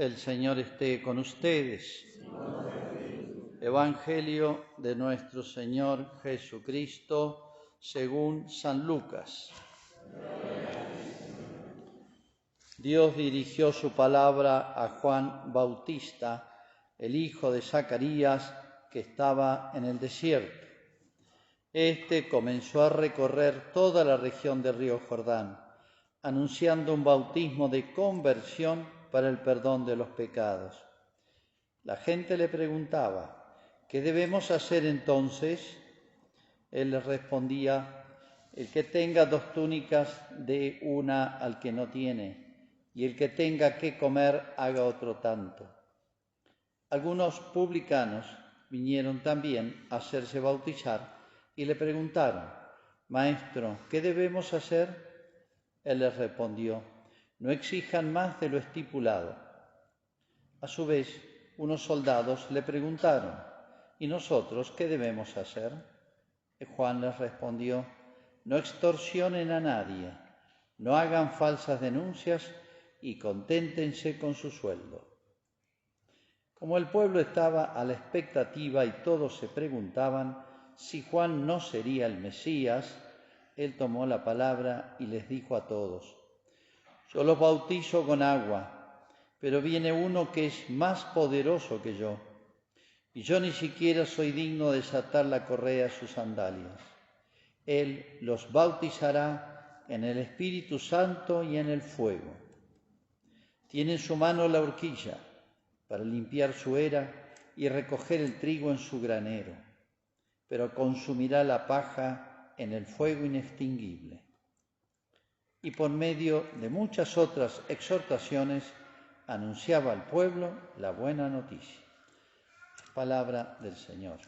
El Señor esté con ustedes. Evangelio de nuestro Señor Jesucristo según San Lucas. Dios dirigió su palabra a Juan Bautista, el hijo de Zacarías, que estaba en el desierto. Este comenzó a recorrer toda la región del río Jordán, anunciando un bautismo de conversión para el perdón de los pecados. La gente le preguntaba: ¿qué debemos hacer entonces? Él les respondía: el que tenga 2 túnicas, dé una al que no tiene, y el que tenga que comer, haga otro tanto. Algunos publicanos vinieron también a hacerse bautizar y le preguntaron: Maestro, ¿qué debemos hacer? Él les respondió: no exijan más de lo estipulado. A su vez, unos soldados le preguntaron: ¿y nosotros qué debemos hacer? Y Juan les respondió: no extorsionen a nadie, no hagan falsas denuncias y conténtense con su sueldo. Como el pueblo estaba a la expectativa y todos se preguntaban si Juan no sería el Mesías, él tomó la palabra y les dijo a todos: yo los bautizo con agua, pero viene uno que es más poderoso que yo, y yo ni siquiera soy digno de desatar la correa de sus sandalias. Él los bautizará en el Espíritu Santo y en el fuego. Tiene en su mano la horquilla para limpiar su era y recoger el trigo en su granero, pero consumirá la paja en el fuego inextinguible. Y por medio de muchas otras exhortaciones anunciaba al pueblo la buena noticia. Palabra del Señor.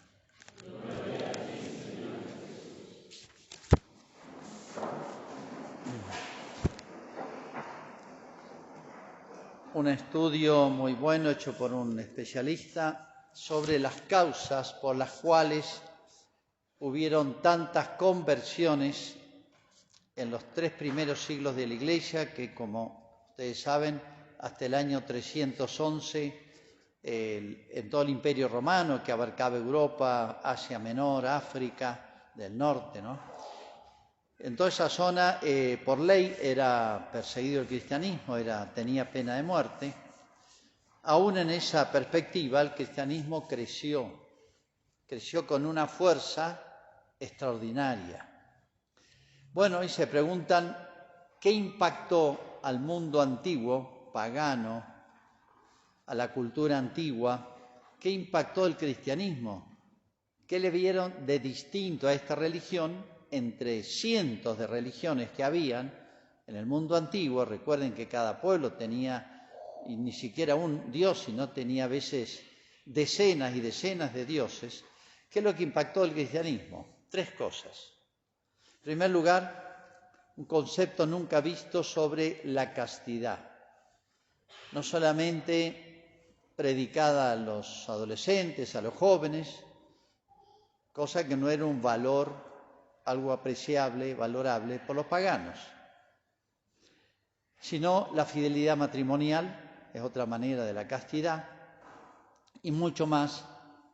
Un estudio muy bueno hecho por un especialista sobre las causas por las cuales hubieron tantas conversiones en los 3 primeros siglos de la Iglesia, que como ustedes saben, hasta el año 311, en todo el Imperio Romano, que abarcaba Europa, Asia Menor, África del Norte, ¿no? En toda esa zona, por ley, era perseguido el cristianismo, tenía pena de muerte. Aún en esa perspectiva, el cristianismo creció con una fuerza extraordinaria. Bueno, y se preguntan, ¿qué impactó al mundo antiguo, pagano, a la cultura antigua? ¿Qué impactó el cristianismo? ¿Qué le vieron de distinto a esta religión entre cientos de religiones que habían en el mundo antiguo? Recuerden que cada pueblo tenía, y ni siquiera un dios, sino tenía a veces decenas y decenas de dioses. ¿Qué es lo que impactó el cristianismo? 3 cosas. En primer lugar, un concepto nunca visto sobre la castidad. No solamente predicada a los adolescentes, a los jóvenes, cosa que no era un valor, algo apreciable, valorable por los paganos, sino la fidelidad matrimonial, es otra manera de la castidad, y mucho más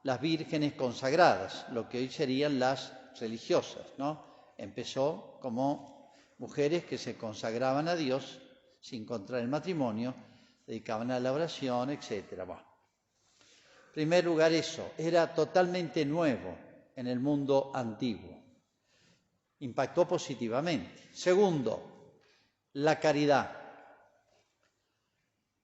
las vírgenes consagradas, lo que hoy serían las religiosas, ¿no? Empezó como mujeres que se consagraban a Dios sin contraer el matrimonio, dedicaban a la oración, etc. Bueno, en primer lugar, eso era totalmente nuevo en el mundo antiguo. Impactó positivamente. Segundo, la caridad.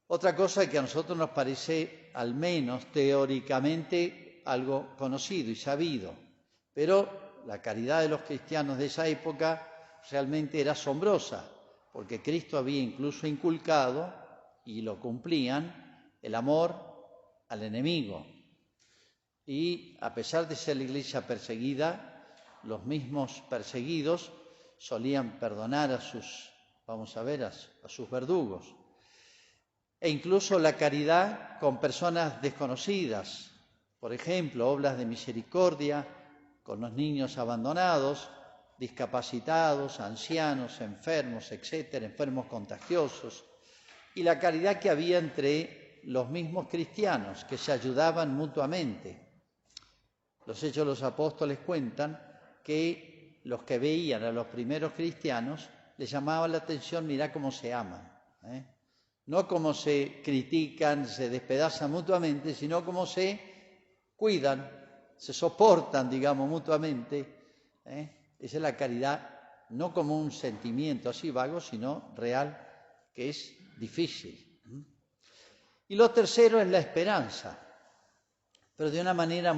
Otra cosa que a nosotros nos parece, al menos teóricamente, algo conocido y sabido, pero la caridad de los cristianos de esa época realmente era asombrosa, porque Cristo había incluso inculcado, y lo cumplían, el amor al enemigo. Y a pesar de ser la Iglesia perseguida, los mismos perseguidos solían perdonar a sus verdugos. E incluso la caridad con personas desconocidas, por ejemplo, obras de misericordia con los niños abandonados, discapacitados, ancianos, enfermos, etcétera, enfermos contagiosos, y la caridad que había entre los mismos cristianos que se ayudaban mutuamente. Los Hechos de los Apóstoles cuentan que los que veían a los primeros cristianos les llamaba la atención, mirá cómo se aman, no cómo se critican, se despedazan mutuamente, sino cómo se cuidan, se soportan, digamos, mutuamente. Esa es la caridad, no como un sentimiento así vago, sino real, que es difícil. Y lo tercero es la esperanza, pero de una manera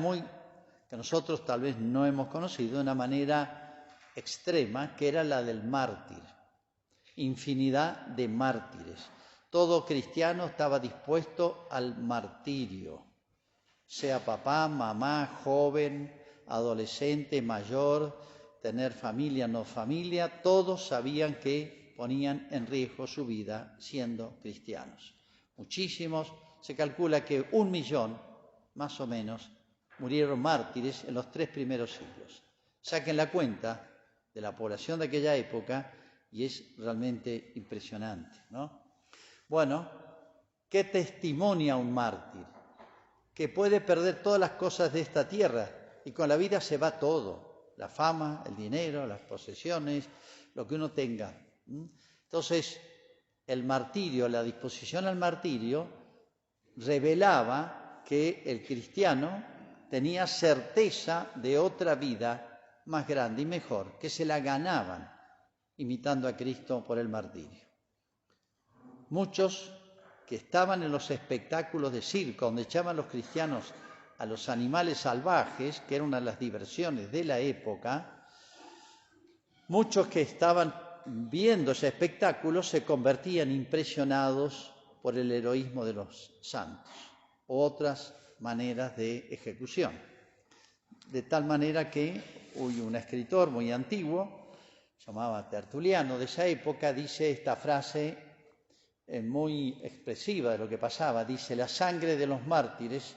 que nosotros tal vez no hemos conocido, de una manera extrema, que era la del mártir. Infinidad de mártires. Todo cristiano estaba dispuesto al martirio, sea papá, mamá, joven, adolescente, mayor, tener familia, no familia, todos sabían que ponían en riesgo su vida siendo cristianos. Muchísimos, se calcula que 1 millón, más o menos, murieron mártires en los 3 primeros siglos. Saquen la cuenta de la población de aquella época y es realmente impresionante, ¿no? Bueno, ¿qué testimonia un mártir? Que puede perder todas las cosas de esta tierra y con la vida se va todo, la fama, el dinero, las posesiones, lo que uno tenga. Entonces, el martirio, la disposición al martirio, revelaba que el cristiano tenía certeza de otra vida más grande y mejor, que se la ganaban imitando a Cristo por el martirio. Muchos que estaban en los espectáculos de circo, donde echaban los cristianos a los animales salvajes, que era una de las diversiones de la época, muchos que estaban viendo ese espectáculo se convertían impresionados por el heroísmo de los santos, u otras maneras de ejecución. De tal manera que un escritor muy antiguo, se llamaba Tertuliano, de esa época, dice esta frase muy expresiva de lo que pasaba, dice: la sangre de los mártires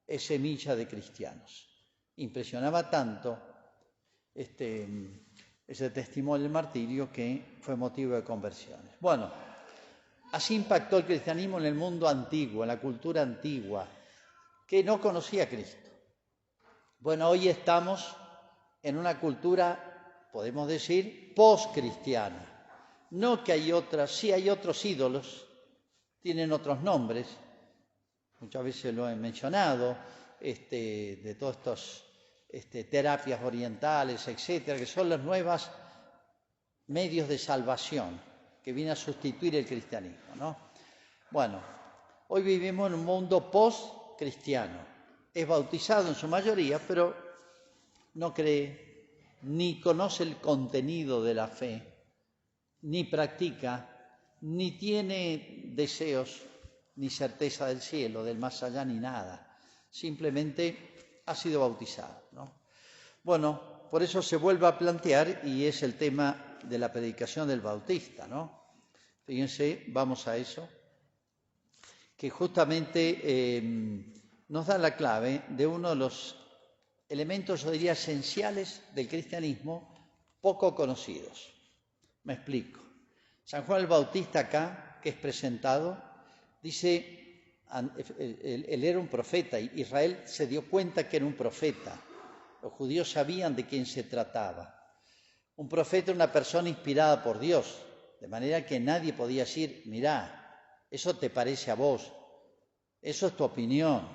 es semilla de cristianos. Impresionaba tanto ese testimonio del martirio que fue motivo de conversiones. Bueno, así impactó el cristianismo en el mundo antiguo, en la cultura antigua, que no conocía a Cristo. Bueno, hoy estamos en una cultura, podemos decir, post-cristiana. No que hay otras, sí hay otros ídolos, tienen otros nombres, muchas veces lo he mencionado, de todas estas terapias orientales, etcétera, que son los nuevos medios de salvación que vienen a sustituir el cristianismo, ¿no? Bueno, hoy vivimos en un mundo post-cristiano. Es bautizado en su mayoría, pero no cree, ni conoce el contenido de la fe, ni practica, ni tiene deseos, ni certeza del cielo, del más allá, ni nada. Simplemente ha sido bautizado, ¿no? Bueno, por eso se vuelve a plantear, y es el tema de la predicación del bautista, ¿no? Fíjense, vamos a eso, que justamente nos da la clave de uno de los elementos, yo diría, esenciales del cristianismo, poco conocidos. Me explico. San Juan el Bautista acá, que es presentado, dice, él era un profeta, y Israel se dio cuenta que era un profeta. Los judíos sabían de quién se trataba. Un profeta era una persona inspirada por Dios, de manera que nadie podía decir: mirá, eso te parece a vos, eso es tu opinión,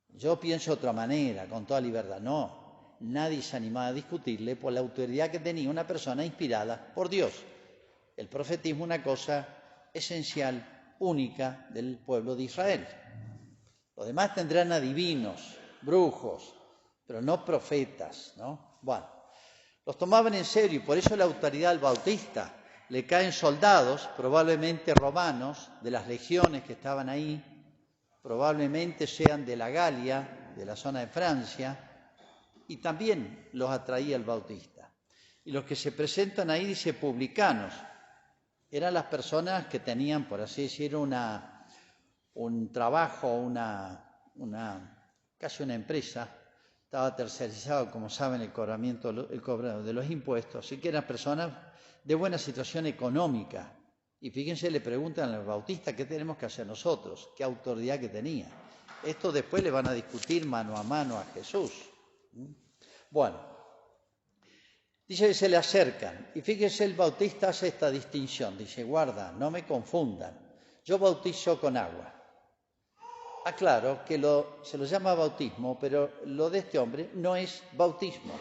yo pienso de otra manera, con toda libertad. No, nadie se animaba a discutirle por la autoridad que tenía una persona inspirada por Dios. El profetismo es una cosa esencial, única del pueblo de Israel. Los demás tendrán adivinos, brujos, pero no profetas, ¿no? Bueno, los tomaban en serio y por eso la autoridad del bautista. Le caen soldados, probablemente romanos, de las legiones que estaban ahí, probablemente sean de la Galia, de la zona de Francia, y también los atraía el bautista. Y los que se presentan ahí, dice, publicanos, eran las personas que tenían, por así decirlo, un trabajo, casi una empresa. Estaba tercerizado, como saben, el cobro de los impuestos, así que eran personas de buena situación económica, Y fíjense, le preguntan al Bautista qué tenemos que hacer nosotros, qué autoridad que tenía. Esto después le van a discutir mano a Jesús. Bueno, dice que se le acercan. Y fíjense, el Bautista hace esta distinción. Dice, guarda, no me confundan. Yo bautizo con agua. Aclaro que se lo llama bautismo, pero lo de este hombre no es bautismo.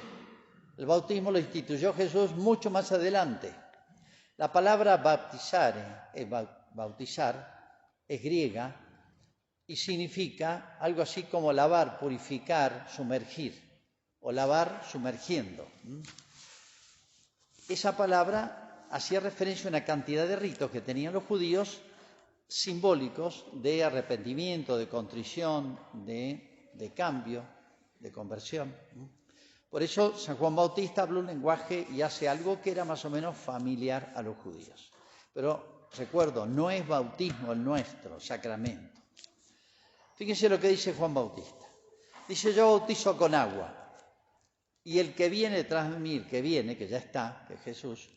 El bautismo lo instituyó Jesús mucho más adelante. La palabra bautizar es griega y significa algo así como lavar, purificar, sumergir, o lavar sumergiendo. Esa palabra hacía referencia a una cantidad de ritos que tenían los judíos simbólicos de arrepentimiento, de contrición, de cambio, de conversión. Por eso San Juan Bautista habla un lenguaje y hace algo que era más o menos familiar a los judíos. Pero recuerdo, no es bautismo el nuestro, sacramento. Fíjense lo que dice Juan Bautista. Dice, yo bautizo con agua. Y el que viene tras de mí, que ya está, que es Jesús,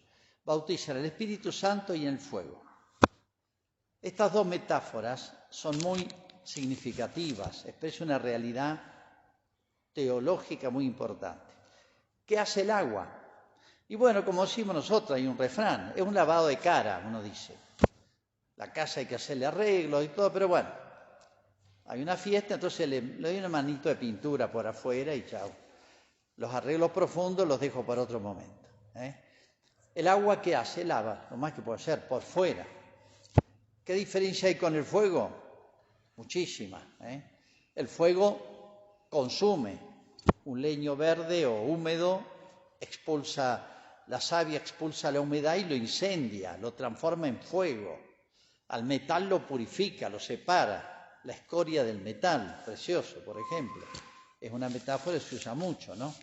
bautiza en el Espíritu Santo y en el fuego. Estas dos metáforas son muy significativas, expresan una realidad teológica muy importante. ¿Qué hace el agua? Y bueno, como decimos nosotros, hay un refrán, es un lavado de cara, uno dice. La casa hay que hacerle arreglos y todo, pero bueno, hay una fiesta, entonces le doy una manito de pintura por afuera y chao. Los arreglos profundos los dejo para otro momento. El agua, ¿qué hace? Lava, lo más que puede hacer, por fuera. ¿Qué diferencia hay con el fuego? Muchísima. El fuego consume. Un leño verde o húmedo expulsa, la savia expulsa la humedad y lo incendia, lo transforma en fuego. Al metal lo purifica, lo separa. La escoria del metal, precioso, por ejemplo. Es una metáfora que se usa mucho, ¿no?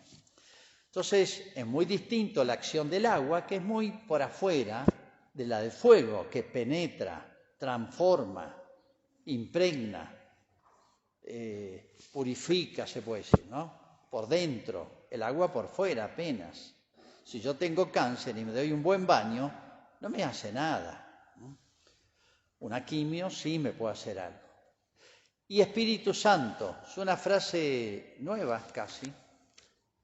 Entonces, es muy distinto la acción del agua, que es muy por afuera, de la del fuego, que penetra, transforma, impregna, purifica, se puede decir, ¿no? Por dentro, el agua por fuera apenas. Si yo tengo cáncer y me doy un buen baño, no me hace nada. Una quimio sí me puede hacer algo. Y Espíritu Santo, es una frase nueva casi,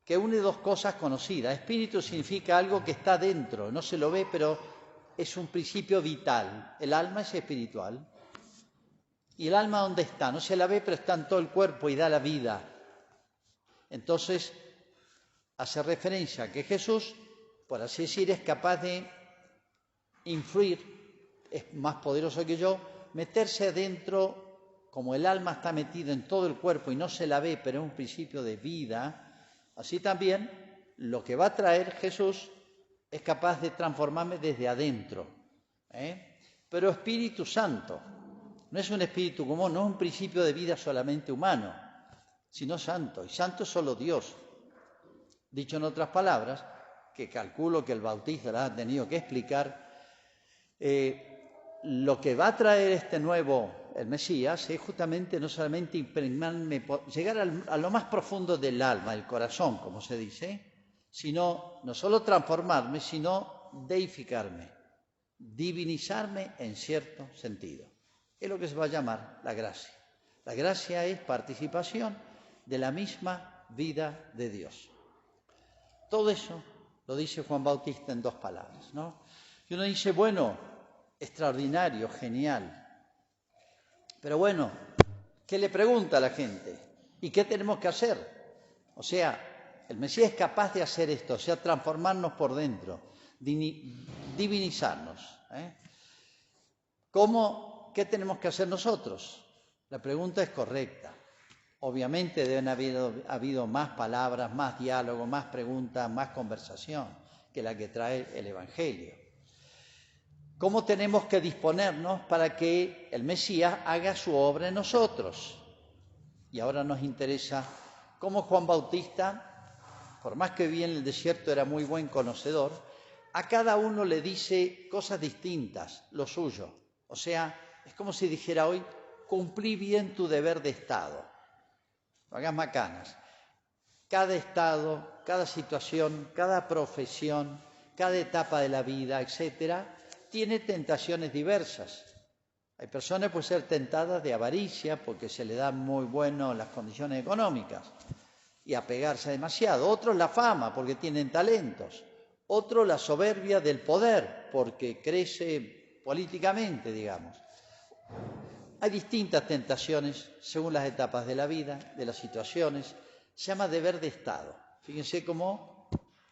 que une dos cosas conocidas. Espíritu significa algo que está dentro, no se lo ve, pero es un principio vital. El alma es espiritual. ¿Y el alma dónde está? No se la ve, pero está en todo el cuerpo y da la vida. Entonces, hace referencia a que Jesús, por así decir, es capaz de influir, es más poderoso que yo, meterse adentro, como el alma está metida en todo el cuerpo y no se la ve, pero es un principio de vida, así también lo que va a traer Jesús es capaz de transformarme desde adentro. Pero Espíritu Santo no es un espíritu común, no es un principio de vida solamente humano, sino santo. Y santo es solo Dios. Dicho en otras palabras, que calculo que el Bautista la ha tenido que explicar, lo que va a traer este nuevo, el Mesías, es justamente no solamente impregnarme, llegar a lo más profundo del alma, del corazón, como se dice, sino no solo transformarme, sino deificarme, divinizarme en cierto sentido. Es lo que se va a llamar la gracia. La gracia es participación de la misma vida de Dios. Todo eso lo dice Juan Bautista en dos palabras, ¿no? Y uno dice, bueno, extraordinario, genial. Pero bueno, ¿qué le pregunta a la gente? ¿Y qué tenemos que hacer? O sea, el Mesías es capaz de hacer esto, o sea, transformarnos por dentro, divinizarnos. ¿Cómo? ¿Qué tenemos que hacer nosotros? La pregunta es correcta. Obviamente deben haber habido más palabras, más diálogo, más preguntas, más conversación que la que trae el Evangelio. ¿Cómo tenemos que disponernos para que el Mesías haga su obra en nosotros? Y ahora nos interesa cómo Juan Bautista, por más que vivía en el desierto, era muy buen conocedor, a cada uno le dice cosas distintas, lo suyo. O sea, es como si dijera hoy, cumplí bien tu deber de Estado. No hagas macanas. Cada estado, cada situación, cada profesión, cada etapa de la vida, etcétera, tiene tentaciones diversas. Hay personas que pueden ser tentadas de avaricia porque se le dan muy buenas las condiciones económicas y apegarse demasiado. Otros la fama porque tienen talentos. Otros la soberbia del poder porque crece políticamente, digamos. Hay distintas tentaciones según las etapas de la vida, de las situaciones. Se llama deber de Estado. Fíjense cómo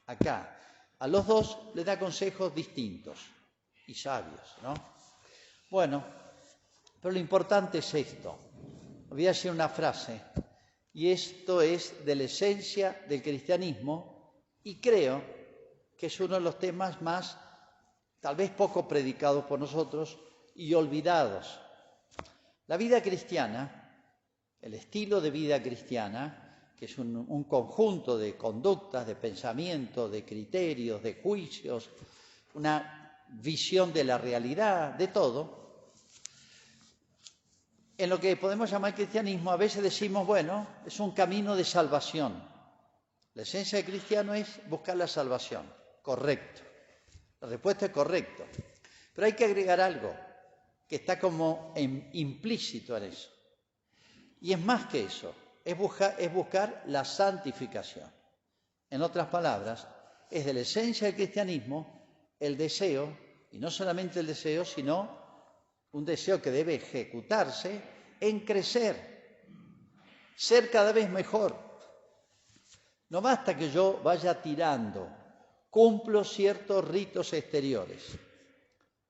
acá a los dos les da consejos distintos y sabios, ¿no? Bueno, pero lo importante es esto. Voy a decir una frase, y esto es de la esencia del cristianismo, y creo que es uno de los temas más, tal vez poco predicados por nosotros y olvidados. La vida cristiana, el estilo de vida cristiana, que es un conjunto de conductas, de pensamientos, de criterios, de juicios, una visión de la realidad, de todo. En lo que podemos llamar cristianismo, a veces decimos, bueno, es un camino de salvación. La esencia del cristiano es buscar la salvación. Correcto. La respuesta es correcto. Pero hay que agregar algo que está como implícito en eso. Y es más que eso, es buscar la santificación. En otras palabras, es de la esencia del cristianismo el deseo, y no solamente el deseo, sino un deseo que debe ejecutarse en crecer, ser cada vez mejor. No basta que yo vaya tirando, cumplo ciertos ritos exteriores.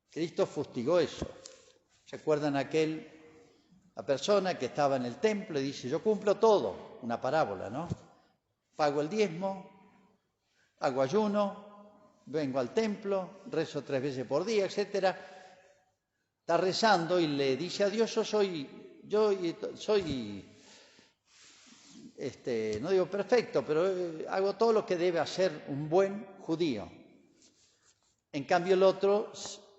Cristo fustigó eso. ¿Se acuerdan la persona que estaba en el templo y dice, yo cumplo todo? Una parábola, ¿no? Pago el diezmo, hago ayuno, vengo al templo, rezo 3 veces por día, etcétera. Está rezando y le dice a Dios, yo soy, no digo perfecto, pero hago todo lo que debe hacer un buen judío. En cambio el otro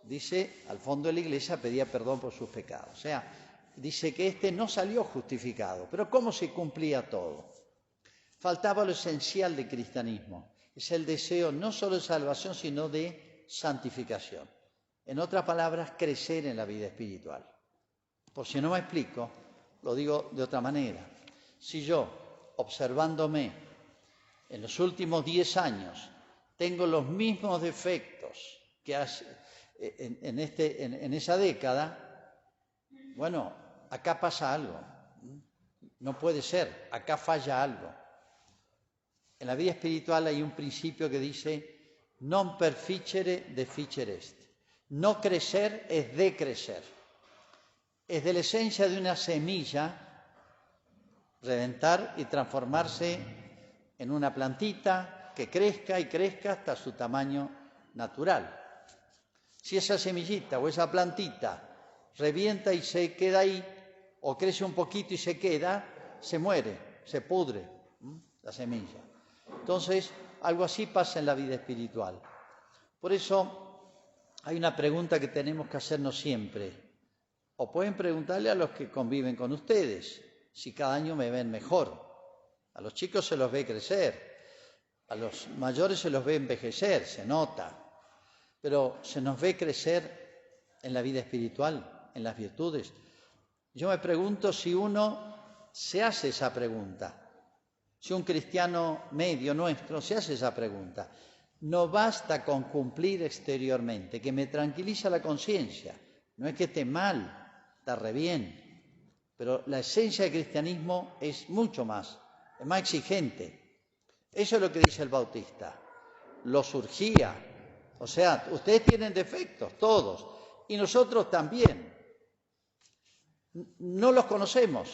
dice, al fondo de la iglesia pedía perdón por sus pecados. O sea, dice que no salió justificado. Pero ¿cómo se cumplía todo? Faltaba lo esencial del cristianismo. Es el deseo no solo de salvación, sino de santificación. En otras palabras, crecer en la vida espiritual. Por si no me explico, lo digo de otra manera. Si yo, observándome en los últimos 10 años, tengo los mismos defectos que en esa década, bueno, acá pasa algo. No puede ser, acá falla algo. En la vida espiritual hay un principio que dice non perficere deficere est. No crecer es decrecer. Es de la esencia de una semilla reventar y transformarse en una plantita que crezca y crezca hasta su tamaño natural. Si esa semillita o esa plantita revienta y se queda ahí, o crece un poquito y se queda, se muere, se pudre la semilla. Entonces, algo así pasa en la vida espiritual. Por eso hay una pregunta que tenemos que hacernos siempre. O pueden preguntarle a los que conviven con ustedes, si cada año me ven mejor. A los chicos se los ve crecer, a los mayores se los ve envejecer, se nota. Pero se nos ve crecer en la vida espiritual, en las virtudes. Yo me pregunto si uno se hace esa pregunta. Si un cristiano medio nuestro se hace esa pregunta. No basta con cumplir exteriormente, que me tranquiliza la conciencia. No es que esté mal, está re bien. Pero la esencia del cristianismo es mucho más, es más exigente. Eso es lo que dice el Bautista. Lo surgía. O sea, ustedes tienen defectos, todos. Y nosotros también. No los conocemos.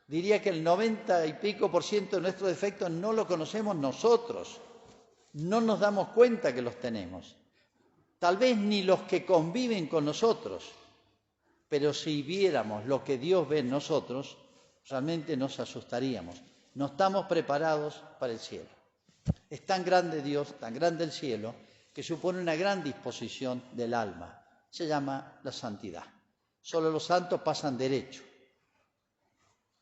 Diría que el 90 y pico % de nuestros defectos no los conocemos nosotros. No nos damos cuenta que los tenemos. Tal vez ni los que conviven con nosotros, pero si viéramos lo que Dios ve en nosotros, realmente nos asustaríamos. No estamos preparados para el cielo. Es tan grande Dios, tan grande el cielo, que supone una gran disposición del alma. Se llama la santidad. Solo los santos pasan derecho.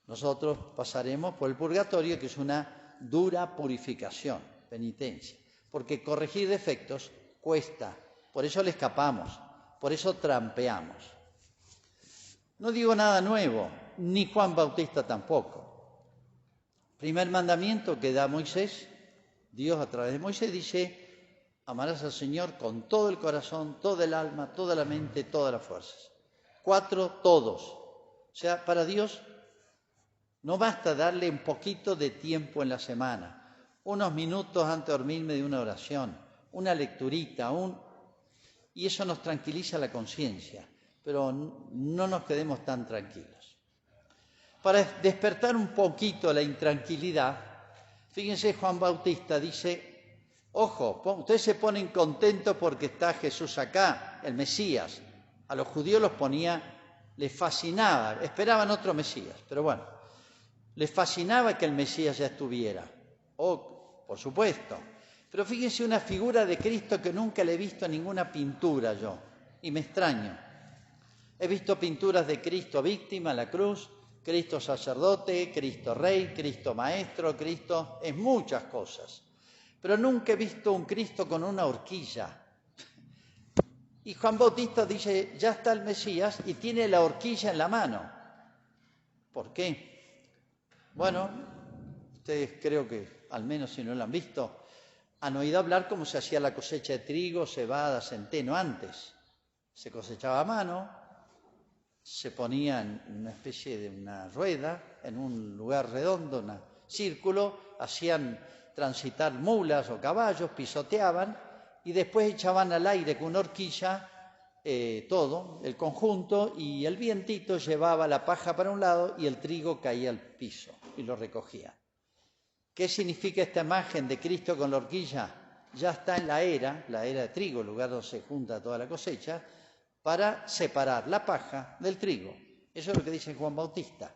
Nosotros pasaremos por el purgatorio, que es una dura purificación. Penitencia, porque corregir defectos cuesta, por eso le escapamos. por eso trampeamos. No digo nada nuevo, ni Juan Bautista tampoco. Primer mandamiento que da Moisés, Dios a través de Moisés dice: amarás al Señor con todo el corazón, todo el alma, toda la mente, todas las fuerzas. 4, todos. O sea, para Dios no basta darle un poquito de tiempo en la semana, unos minutos antes de dormirme de una oración, una lecturita, y eso nos tranquiliza la conciencia, pero no nos quedemos tan tranquilos. Para despertar un poquito la intranquilidad, fíjense, Juan Bautista dice: ojo, ustedes se ponen contentos porque está Jesús acá, el Mesías. A los judíos les fascinaba, esperaban otro Mesías, pero bueno, les fascinaba que el Mesías ya estuviera. Oh, por supuesto. Pero fíjense, una figura de Cristo que nunca le he visto en ninguna pintura yo, y me extraño. He visto pinturas de Cristo víctima en la cruz, Cristo sacerdote, Cristo rey, Cristo maestro, Cristo en muchas cosas. Pero nunca he visto un Cristo con una horquilla. Y Juan Bautista dice: ya está el Mesías, y tiene la horquilla en la mano. ¿Por qué? Bueno, ustedes creo que, al menos si no lo han visto, han oído hablar cómo se hacía la cosecha de trigo, cebada, centeno antes. Se cosechaba a mano, se ponía en una especie de una rueda, en un lugar redondo, un círculo, hacían transitar mulas o caballos, pisoteaban y después echaban al aire con una horquilla todo, el conjunto, y el vientito llevaba la paja para un lado y el trigo caía al piso y lo recogían. ¿Qué significa esta imagen de Cristo con la horquilla? Ya está en la era de trigo, el lugar donde se junta toda la cosecha, para separar la paja del trigo. Eso es lo que dice Juan Bautista.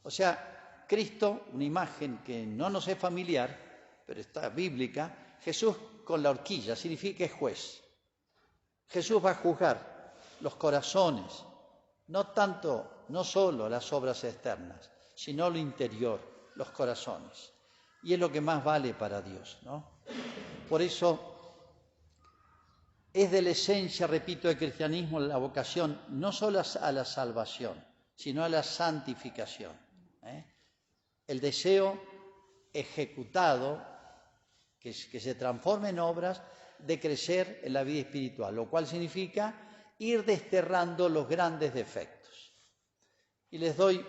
O sea, Cristo, una imagen que no nos es familiar, pero está bíblica, Jesús con la horquilla, significa que es juez. Jesús va a juzgar los corazones, no solo las obras externas, sino lo interior, los corazones. Y es lo que más vale para Dios, ¿no? Por eso es de la esencia, repito, del cristianismo la vocación no solo a la salvación, sino a la santificación. El deseo ejecutado, que se transforma en obras, de crecer en la vida espiritual, lo cual significa ir desterrando los grandes defectos. Y les doy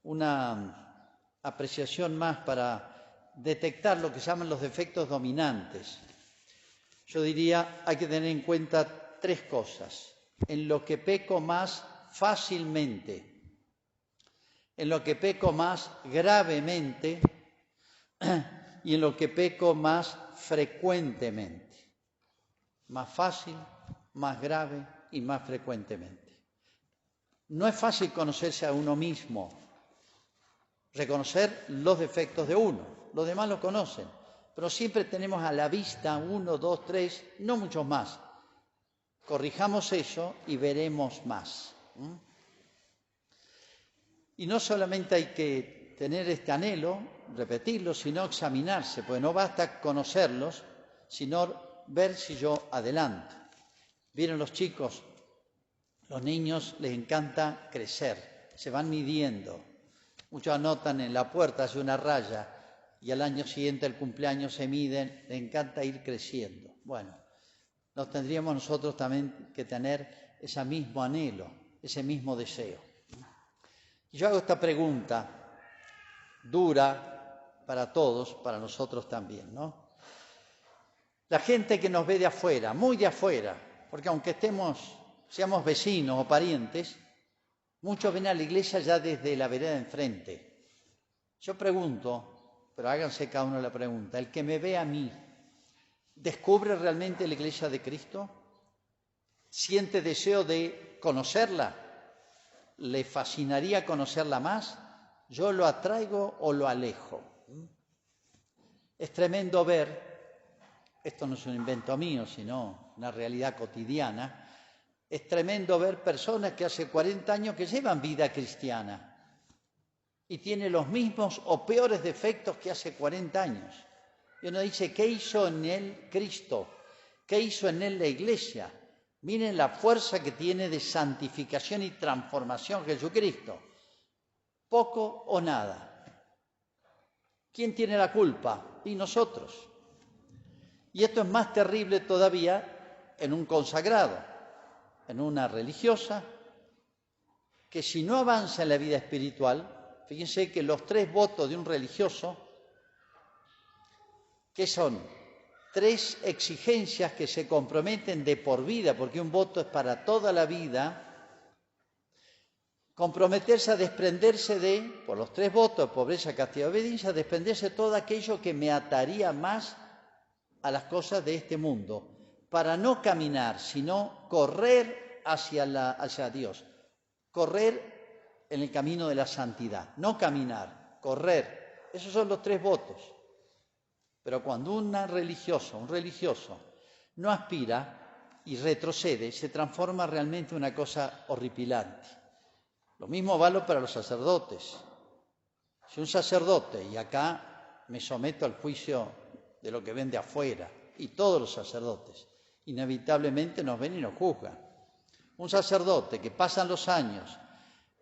una apreciación más para detectar lo que se llaman los defectos dominantes. Yo diría, hay que tener en cuenta 3 cosas: en lo que peco más fácilmente, en lo que peco más gravemente y en lo que peco más frecuentemente. Más fácil, más grave y más frecuentemente. No es fácil conocerse a uno mismo, reconocer los defectos de uno. Los demás lo conocen, pero siempre tenemos a la vista 1, 2, 3, no muchos más. Corrijamos eso y veremos más. Y no solamente hay que tener este anhelo, repetirlo, sino examinarse, porque no basta conocerlos, sino ver si yo adelanto. Vieron los chicos, los niños les encanta crecer, se van midiendo. Muchos anotan en la puerta, hace una raya, y al año siguiente, el cumpleaños, se miden, les encanta ir creciendo. Bueno, nos tendríamos nosotros también que tener ese mismo anhelo, ese mismo deseo. Y yo hago esta pregunta, dura para todos, para nosotros también, ¿no? La gente que nos ve de afuera, muy de afuera, porque aunque seamos vecinos o parientes, muchos ven a la iglesia ya desde la vereda de enfrente. Yo pregunto, pero háganse cada uno la pregunta: el que me ve a mí, ¿descubre realmente la iglesia de Cristo? ¿Siente deseo de conocerla? ¿Le fascinaría conocerla más? ¿Yo lo atraigo o lo alejo? Es tremendo ver, esto no es un invento mío, sino una realidad cotidiana, es tremendo ver personas que hace 40 años que llevan vida cristiana y tienen los mismos o peores defectos que hace 40 años. Y uno dice, ¿qué hizo en él Cristo? ¿Qué hizo en él la Iglesia? Miren la fuerza que tiene de santificación y transformación Jesucristo. Poco o nada. ¿Quién tiene la culpa? Y nosotros. Y esto es más terrible todavía en un consagrado, en una religiosa, que si no avanza en la vida espiritual, fíjense que los 3 votos de un religioso, que son 3 exigencias que se comprometen de por vida, porque un voto es para toda la vida, comprometerse a desprenderse de, por los 3 votos, pobreza, castidad y obediencia, desprenderse de todo aquello que me ataría más a las cosas de este mundo, para no caminar, sino correr hacia Dios, correr en el camino de la santidad, no caminar, correr. Esos son los 3 votos. Pero cuando un religioso no aspira y retrocede, se transforma realmente en una cosa horripilante. Lo mismo vale para los sacerdotes. Si un sacerdote, y acá me someto al juicio de lo que ven de afuera, y todos los sacerdotes, inevitablemente nos ven y nos juzgan. Un sacerdote que pasan los años,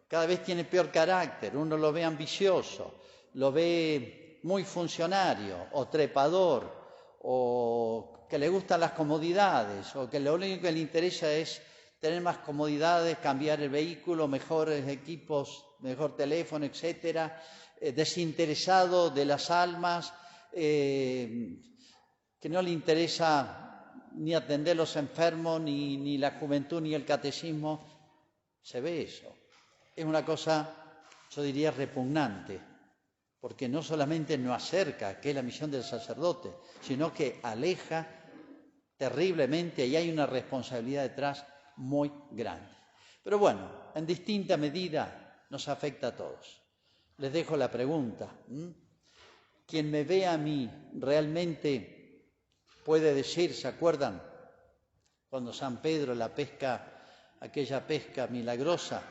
cada vez tiene peor carácter, uno lo ve ambicioso, lo ve muy funcionario o trepador, o que le gustan las comodidades, o que lo único que le interesa es tener más comodidades, cambiar el vehículo, mejores equipos, mejor teléfono, etcétera, desinteresado de las almas, que no le interesa ni atender a los enfermos, ni la juventud, ni el catecismo. Se ve eso. Es una cosa, yo diría, repugnante, porque no solamente no acerca, que es la misión del sacerdote, sino que aleja terriblemente, y hay una responsabilidad detrás muy grande. Pero bueno, en distinta medida nos afecta a todos. Les dejo la pregunta. Quien me ve a mí realmente puede decir, ¿se acuerdan? Cuando San Pedro la pesca, aquella pesca milagrosa,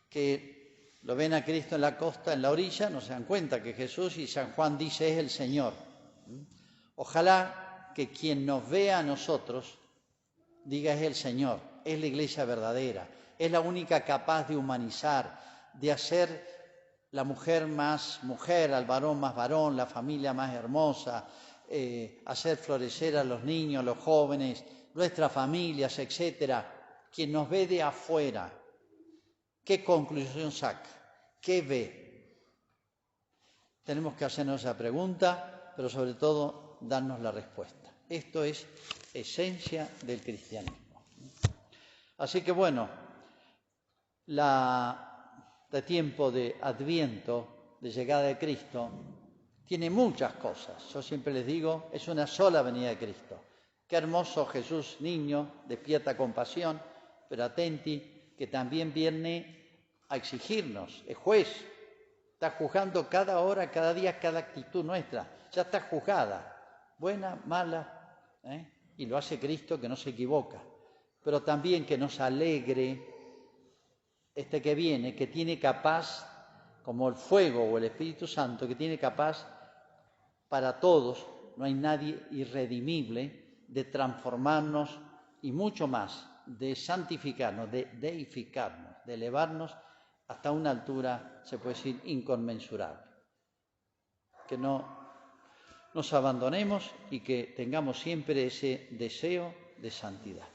que lo ven a Cristo en la costa, en la orilla, no se dan cuenta que Jesús, y San Juan dice, es el Señor. Ojalá que quien nos vea a nosotros diga, es el Señor, es la iglesia verdadera, es la única capaz de humanizar, de hacer la mujer más mujer, al varón más varón, la familia más hermosa, hacer florecer a los niños, los jóvenes, nuestras familias, etcétera. Quien nos ve de afuera, ¿qué conclusión saca? ¿Qué ve? Tenemos que hacernos esa pregunta, pero sobre todo darnos la respuesta. Esto es esencia del cristianismo. Así que bueno, de tiempo de Adviento, de llegada de Cristo, tiene muchas cosas. Yo siempre les digo, es una sola venida de Cristo. Qué hermoso Jesús niño, despierta compasión, pero atenti, que también viene a exigirnos, es juez, está juzgando cada hora, cada día, cada actitud nuestra, ya está juzgada, buena, mala, y lo hace Cristo que no se equivoca, pero también que nos alegre este que viene, que tiene capaz, como el fuego o el Espíritu Santo, que tiene capaz para todos, no hay nadie irredimible, de transformarnos y mucho más, de santificarnos, de deificarnos, de elevarnos hasta una altura, se puede decir, inconmensurable. Que no nos abandonemos y que tengamos siempre ese deseo de santidad.